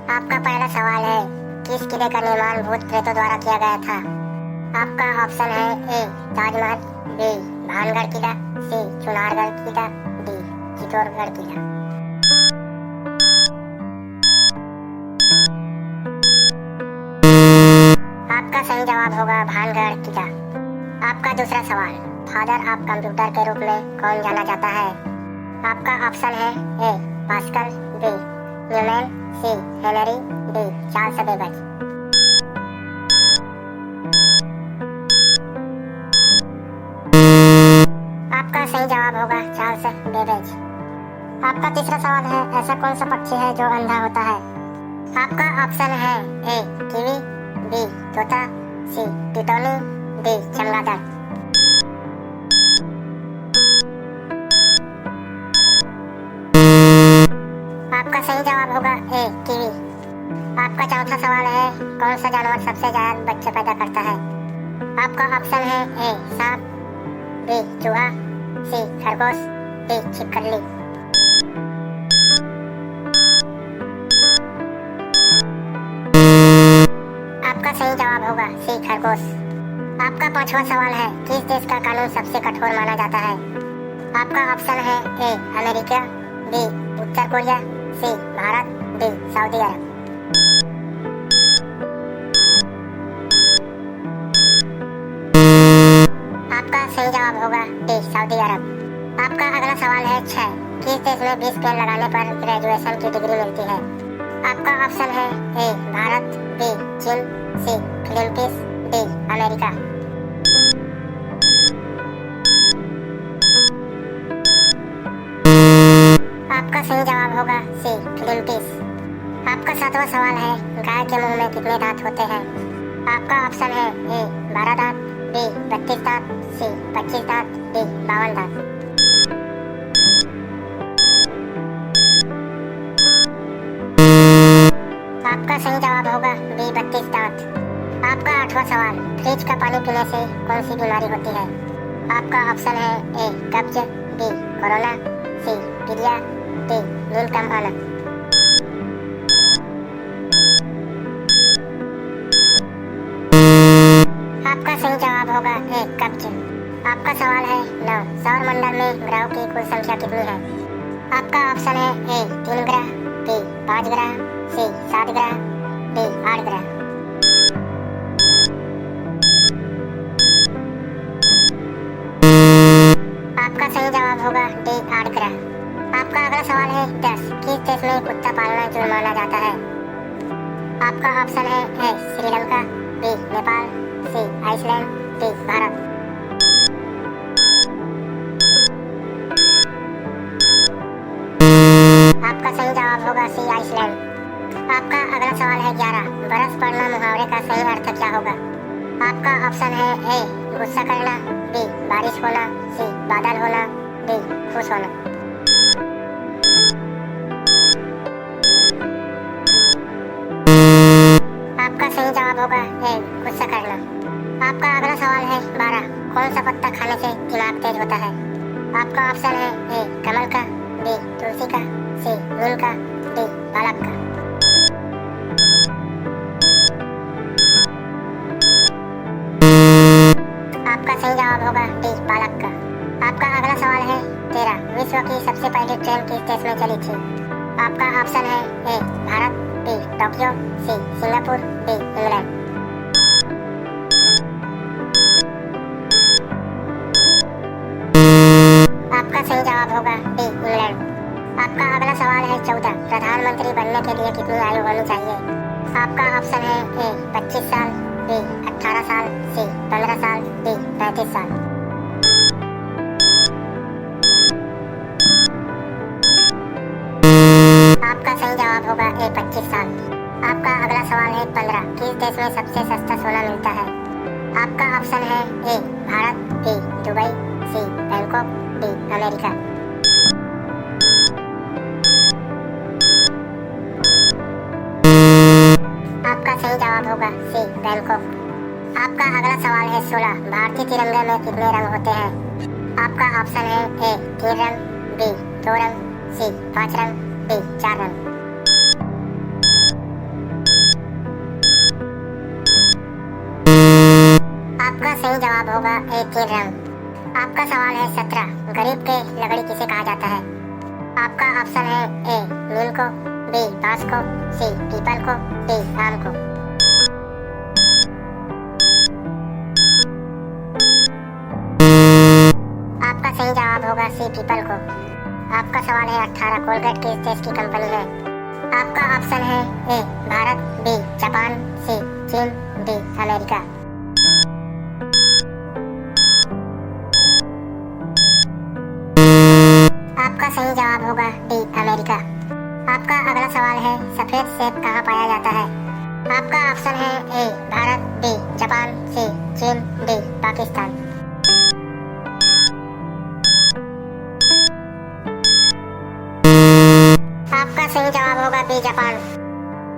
आपका पहला सवाल है, किस किले का निर्माण भूत प्रेतों द्वारा किया गया था? आपका ऑप्शन है ए ताजमहल, बी भानगढ़ किला, सी चुनारगढ़ किला, डी चित्तौड़गढ़ किला। आपका सही जवाब होगा भानगढ़ किला। आपका दूसरा सवाल, फादर ऑफ कंप्यूटर के रूप में कौन जाना जाता है? आपका ऑप्शन है ए पास्कल, बी न्यूमैन, सी हेनरी, डी चार्ल्स बेबेज। आपका सही जवाब होगा चार्ल्स बेबेज। आपका तीसरा सवाल है, ऐसा कौन सा पक्षी है जो अंधा होता है? आपका ऑप्शन है ए कीवी, बी तोता, सी टिटोनी, डी चमगादड़। आपका सही जवाब होगा ए कीवी। आपका चौथा सवाल है, कौन सा जानवर सबसे ज्यादा बच्चे पैदा करता है? आपका ऑप्शन है ए सांप, बी चूहा, सी खरगोश, डी छिपकली। आपका सही जवाब होगा सी खरगोश। आपका पांचवा सवाल है, किस देश का कानून सबसे कठोर माना जाता है? आपका ऑप्शन है ए अमेरिका, बी उत्तर Korea, C Bharat, D Saudi Arab. आपका सही जवाब होगा डी सऊदी अरब। आपका अगला सवाल है 6, किस देश में 20 पेड़ लगाने पर ग्रेजुएशन की डिग्री मिलती है? आपका ऑप्शन है ए भारत, बी चीन, सी फिलीपींस, डी अमेरिका। आपका सही जवाब होगा सी फिलीपींस। आपका सातवां सवाल है, गाय के मुंह में कितने दांत होते हैं? आपका ऑप्शन है ए 12 दांत, बी 32 दांत, सी 25 दांत, डी 52 दांत। आपका सही जवाब होगा बी 32 दांत। आपका आठवां सवाल, फ्रिज का पानी पीने से कौन सी बीमारी होती है? आपका ऑप्शन है ए कब्ज, बी कोरोना, सी पीलिया, डी नींद कम आना। आपका सही जवाब होगा ए कब्ज। आपका सवाल है 9, सौर मंडल में ग्रहों की कुल संख्या कितनी है? आपका ऑप्शन है ए 3 ग्रह, बी 5 ग्रह, सी 7 ग्रह, डी 8 ग्रह। आपका सही जवाब होगा डी 8 ग्रह। आपका अगला सवाल है 10, किस देश में कुत्ता पालना जुर्म माना जाता है? आपका ऑप्शन है ए श्रीलंका, बी नेपाल, सी आइसलैंड, डी भारत। आपका सही जवाब होगा सी आइसलैंड। आपका अगला सवाल है 11, बरस पड़ना मुहावरे का सही अर्थ क्या होगा? आपका ऑप्शन है ए गुस्सा करना, बी बारिश होना, सी बादल होना, डी खुश होना। आपका सही जवाब होगा ए गुस्सा करना। आपका अगला सवाल है 12, कौन सा पत्ता खाने से दिमाग तेज होता है? आपका ऑप्शन है ए कमल का, बी तुलसी का, सी नीम का, डी पालक का। आपका सही जवाब होगा डी पालक का। आपका अगला सवाल है 13, विश्व की सबसे पहली ट्रेन किस देश में चली थी? आपका ऑप्शन है A Bharat, B Tokyo, C Singapore, D England. आपका सही जवाब होगा डी इंग्लैंड। आपका अगला सवाल है 14, प्रधानमंत्री बनने के लिए कितनी आयु होनी चाहिए? आपका ऑप्शन है ए 25 साल, बी 18 साल, सी 15 साल, डी 35 साल। आपका सही जवाब होगा ए 25 साल। आपका अगला सवाल है 15, किस देश में सबसे सस्ता सोना मिलता है? आपका ऑप्शन है A Bharat, B Dubai, C Bangkok, D America. आपका सही जवाब होगा सी बैंकॉक। आपका अगला सवाल है 16, भारतीय तिरंगे में कितने रंग होते हैं? आपका ऑप्शन है ए 3 रंग, बी 2 रंग, सी 5 रंग, डी 4 रंग। सही जवाब होगा ए 3 रंग। आपका सवाल है 17, गरीब के लकड़ी किसे कहा जाता है? आपका ऑप्शन है ए नीम को, बी बांस को, सी पीपल को, डी आम को। आपका सही जवाब होगा सी पीपल को। आपका सवाल है 18, कोलगेट किस देश की कंपनी है? आपका ऑप्शन है ए भारत, बी जापान, सी चीन, डी अमेरिका। आपका सही जवाब होगा डी अमेरिका। आपका अगला सवाल है सफेद सेब कहाँ पाया जाता है? आपका ऑप्शन है ए भारत, बी जापान, सी चीन, डी पाकिस्तान। आपका सही जवाब होगा बी जापान।